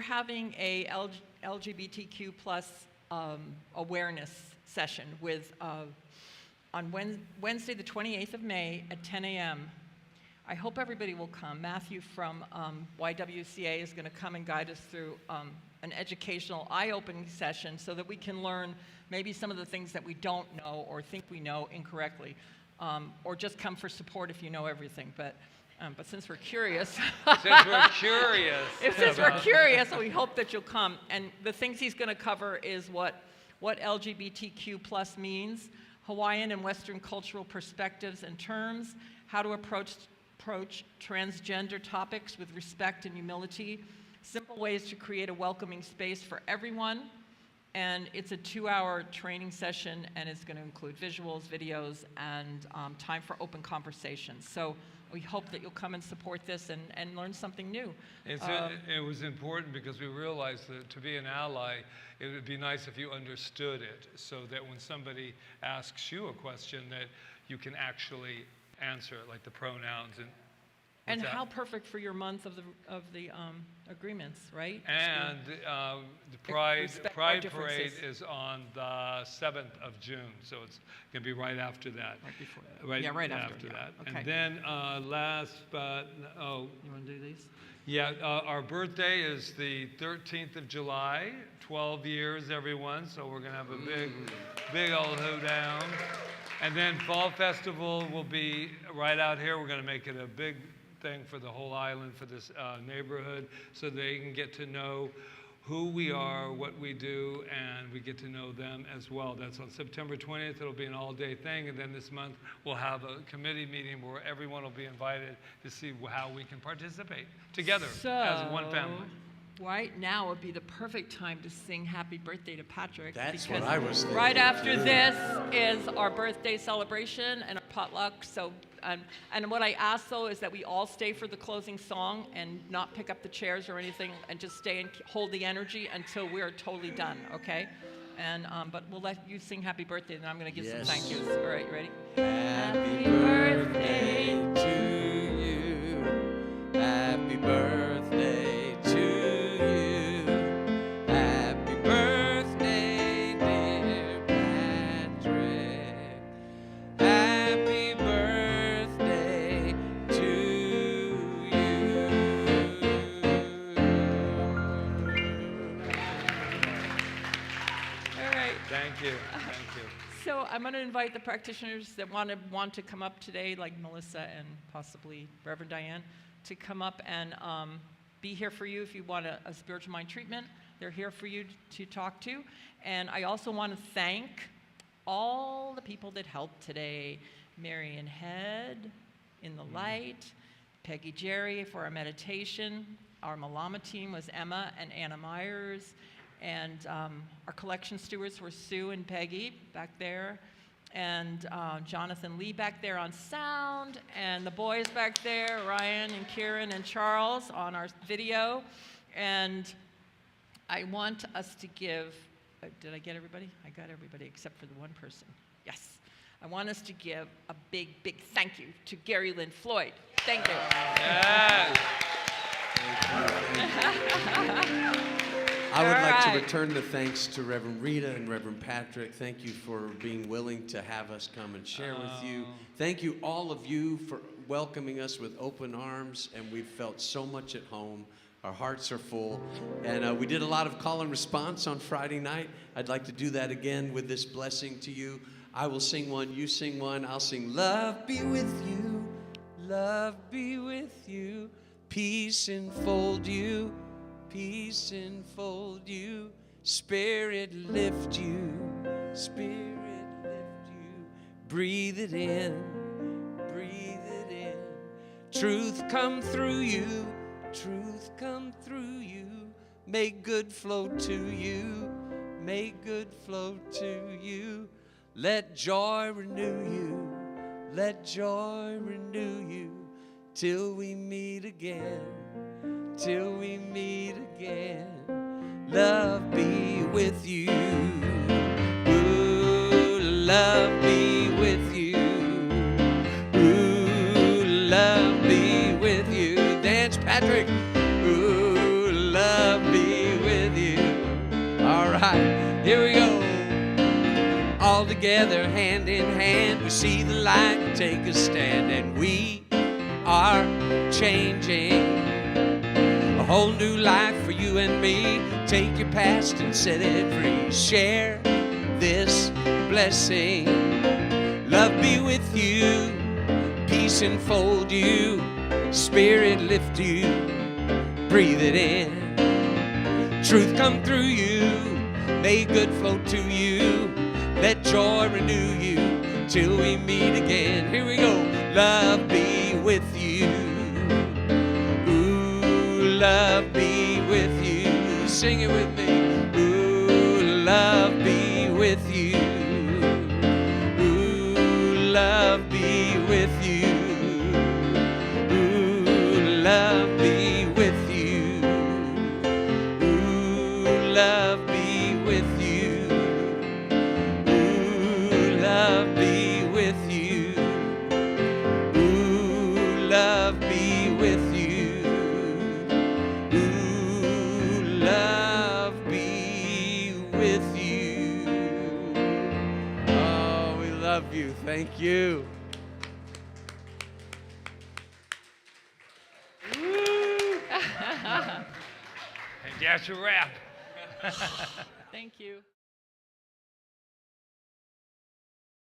having a LGBTQ plus awareness session with on Wednesday the 28th of May at 10 a.m. I hope everybody will come. Matthew from YWCA is going to come and guide us through an educational eye-opening session so that we can learn maybe some of the things that we don't know or think we know incorrectly, or just come for support if you know everything. But since we're curious, Since we're curious. since we're curious, we hope that you'll come. And the things he's going to cover is what LGBTQ plus means, Hawaiian and Western cultural perspectives and terms, how to approach transgender topics with respect and humility, simple ways to create a welcoming space for everyone. And it's a 2-hour training session, and it's going to include visuals, videos, and time for open conversations. So we hope that you'll come and support this and learn something new. It was important because we realized that to be an ally, it would be nice if you understood it, so that when somebody asks you a question, that you can actually answer it, like the pronouns And what's that? how perfect for your month of the agreements, right? And the Pride our Parade differences. is on the 7th of June, so it's going to be right after that. Right before that. Right, Yeah, right after after, yeah. that. Okay. And then last but, You want to do these? yeah, our birthday is the 13th of July, 12 years, everyone, so we're going to have a big old hoedown. And then Fall Festival will be right out here. We're going to make it a big thing for the whole island, for this neighborhood, so they can get to know who we are, what we do, and we get to know them as well. That's on September 20th. It'll be an all-day thing, and then this month we'll have a committee meeting where everyone will be invited to see how we can participate together as one family. Right now would be the perfect time to sing happy birthday to Patrick. That's because what I was thinking. right after this is our birthday celebration and our potluck. So, and what I ask though is that we all stay for the closing song and not pick up the chairs or anything, and just stay and hold the energy until we're totally done. Okay? And but we'll let you sing happy birthday, and I'm going to give Yes. some thank yous. All right, you ready? Happy birthday to you. Happy birthday to you. Happy birthday, dear Patrick. Happy birthday to you. All right. Thank you. Thank you. So I'm going to invite the practitioners that want to come up today, like Melissa and possibly Reverend Diane, to come up and be here for you if you want a spiritual mind treatment. They're here for you to talk to. And I also want to thank all the people that helped today. Marion Head in the light, Peggy Jerry for our meditation. Our Malama team was Emma and Anna Myers. And our collection stewards were Sue and Peggy back there, and Jonathan Lee back there on sound, and the boys back there, Ryan and Kieran and Charles on our video. And I want us to give, did I get everybody? I got everybody except for the one person. Yes. I want us to give a big, big thank you to Gary Lynn Floyd. Thank you. Yes. I would like to All right. return the thanks to Reverend Rita and Reverend Patrick. Thank you for being willing to have us come and share with you. Thank you, all of you, for welcoming us with open arms, and we've felt so much at home. Our hearts are full. And we did a lot of call and response on Friday night. I'd like to do that again with this blessing to you. I will sing one, you sing one. I'll sing, love be with you, love be with you, peace enfold you. Peace enfold you, Spirit lift you, Spirit lift you. Breathe it in, breathe it in. Truth come through you, truth come through you. Make good flow to you, make good flow to you. Let joy renew you, let joy renew you. Till we meet again. Till we meet again, love be with you. Ooh, love be with you. Ooh, love be with you. Dance, Patrick. Ooh, love be with you. All right, here we go. All together, hand in hand, we see the light and take a stand, and we are changing. A whole new life for you and me. Take your past and set it free. Share this blessing. Love be with you. Peace enfold you. Spirit lift you. Breathe it in. Truth come through you. May good flow to you. Let joy renew you. Till we meet again. Here we go. Love be with you. Love be with you. Sing it with me. Ooh, love be with you. Ooh, love be with you. Ooh, love be with you. Ooh, love be with you. Ooh, love be with you. Ooh, love be with you. Love be with you. Oh, we love you. Thank you. And that's a wrap. Thank you.